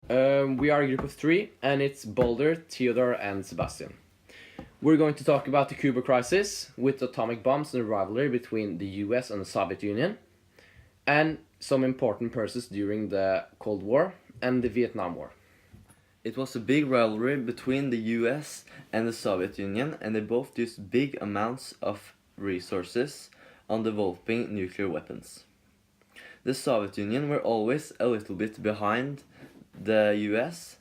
We are a group of three, and it's Boulder, Theodore, and Sebastian. We're going to talk about the Cuba crisis with atomic bombs and the rivalry between the US and the Soviet Union, and some important persons during the Cold War and the Vietnam War. It was a big rivalry between the US and the Soviet Union, and they both used big amounts of resources on developing nuclear weapons. The Soviet Union were always a little bit behind the US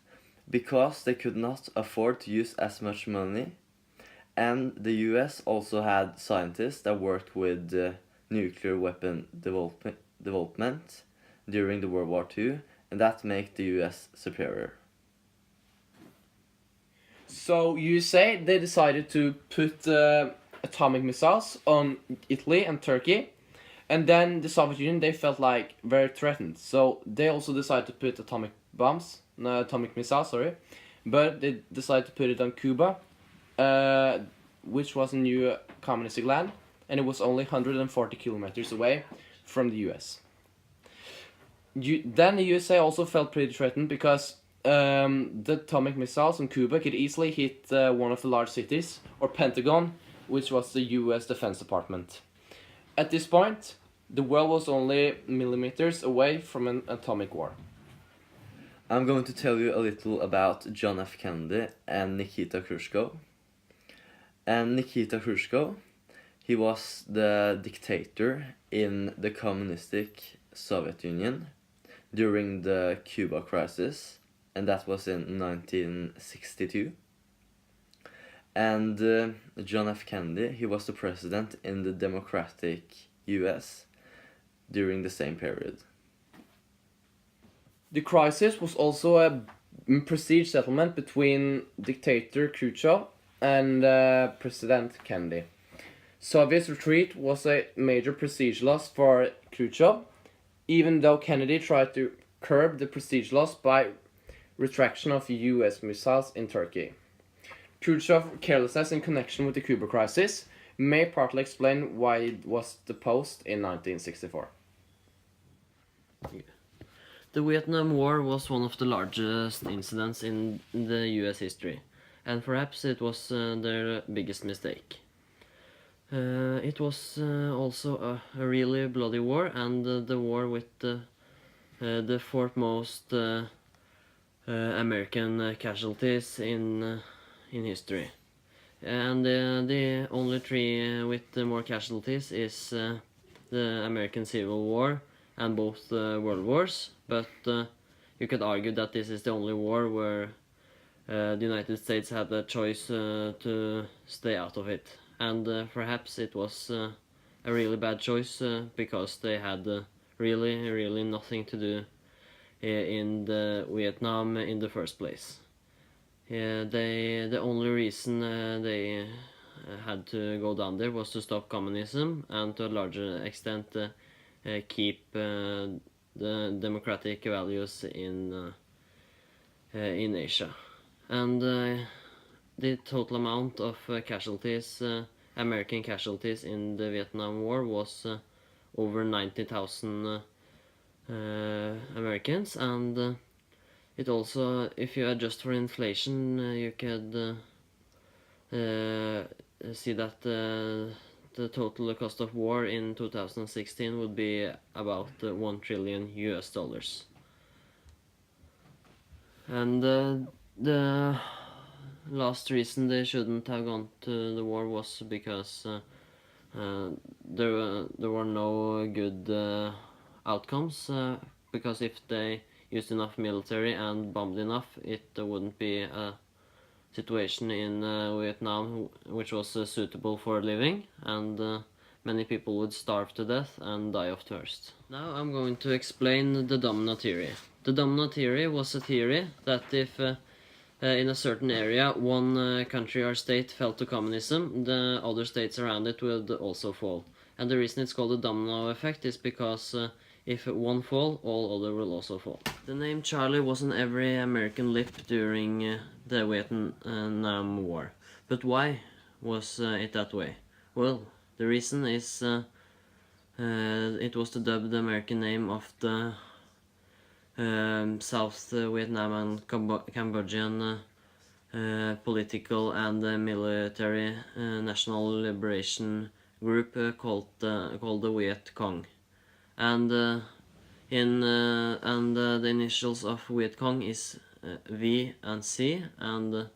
because they could not afford to use as much money, and the US also had scientists that worked with nuclear weapon development during the World War II, and that made the US superior. So you say they decided to put atomic missiles on Italy and Turkey, and then the Soviet Union, they felt like very threatened. So they also decided to put atomic bombs, no, atomic missiles, sorry, but they decided to put it on Cuba, which was a new communistic land, and it was only 140 kilometers away from the US. Then the USA also felt pretty threatened because the atomic missiles on Cuba could easily hit one of the large cities, or Pentagon, which was the US Defense Department. At this point, the world was only millimeters away from an atomic war. I'm going to tell you a little about John F. Kennedy and Nikita Khrushchev. And Nikita Khrushchev, he was the dictator in the communistic Soviet Union during the Cuba crisis, and that was in 1962. And John F. Kennedy, he was the president in the democratic US during the same period. The crisis was also a prestige settlement between dictator Khrushchev and President Kennedy. Soviet's retreat was a major prestige loss for Khrushchev, even though Kennedy tried to curb the prestige loss by retraction of US missiles in Turkey. Khrushchev's carelessness in connection with the Cuba crisis may partly explain why it was deposed in 1964. The Vietnam War was one of the largest incidents in the US history, and perhaps it was their biggest mistake. It was also a really bloody war, and the war with the fourth most American casualties in history. And the only three with more casualties is the American Civil War and both World Wars, but you could argue that this is the only war where the United States had the choice to stay out of it. And perhaps it was a really bad choice because they had really nothing to do in the Vietnam in the first place. The only reason they had to go down there was to stop communism and to a larger extent keep the democratic values in Asia. And the total amount of casualties, American casualties in the Vietnam War was over 90,000 Americans, and it also, if you adjust for inflation, you could see that the total cost of war in 2016 would be about $1 trillion US. And the last reason they shouldn't have gone to the war was because there were no good outcomes, because if they used enough military and bombed enough, it wouldn't be a situation in Vietnam which was suitable for living, and many people would starve to death and die of thirst. Now I'm going to explain the domino theory. The domino theory was a theory that if in a certain area one country or state fell to communism, the other states around it would also fall. And the reason it's called the domino effect is because if one fall, all other will also fall. The name Charlie was on every American lip during the Vietnam War. But why was it that way? Well, the reason is it was the dubbed American name of the South Vietnam and Cambodian political and military national liberation group called the Viet Cong, and the initials of Viet Cong is V and C, and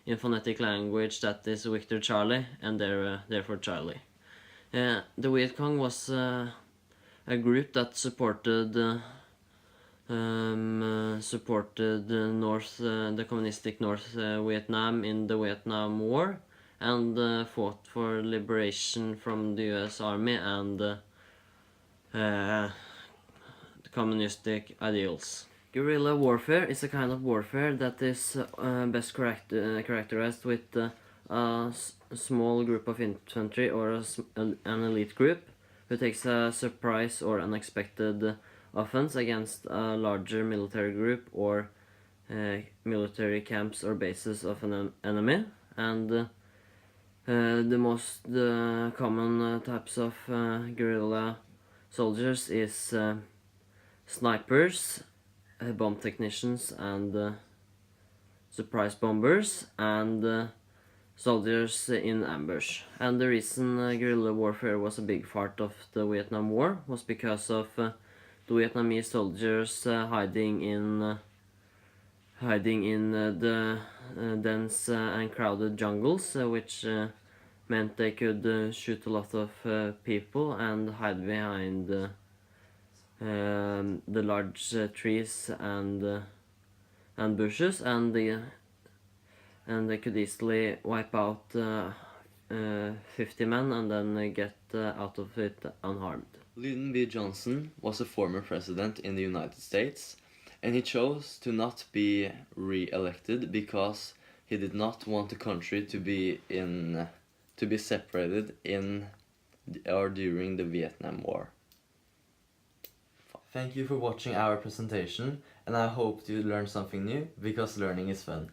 in phonetic language that is Victor Charlie, and therefore Charlie. The Viet Cong was a group that supported the communistic North Vietnam in the Vietnam War, and fought for liberation from the U.S. Army and the communistic ideals. Guerrilla warfare is a kind of warfare that is best characterized with a small group of infantry or an elite group who takes a surprise or unexpected offense against a larger military group or military camps or bases of an enemy. And the most common types of guerrilla soldiers is snipers, bomb technicians, and surprise bombers, and soldiers in ambush. And the reason guerrilla warfare was a big part of the Vietnam War was because of the Vietnamese soldiers hiding in the dense and crowded jungles, which meant they could shoot a lot of people and hide behind the large trees and bushes, and they could easily wipe out 50 men and then get out of it unharmed. Lyndon B. Johnson was a former president in the United States, and he chose to not be re-elected because he did not want the country to be separated in or during the Vietnam War. Thank you for watching our presentation, and I hope you learned something new, because learning is fun.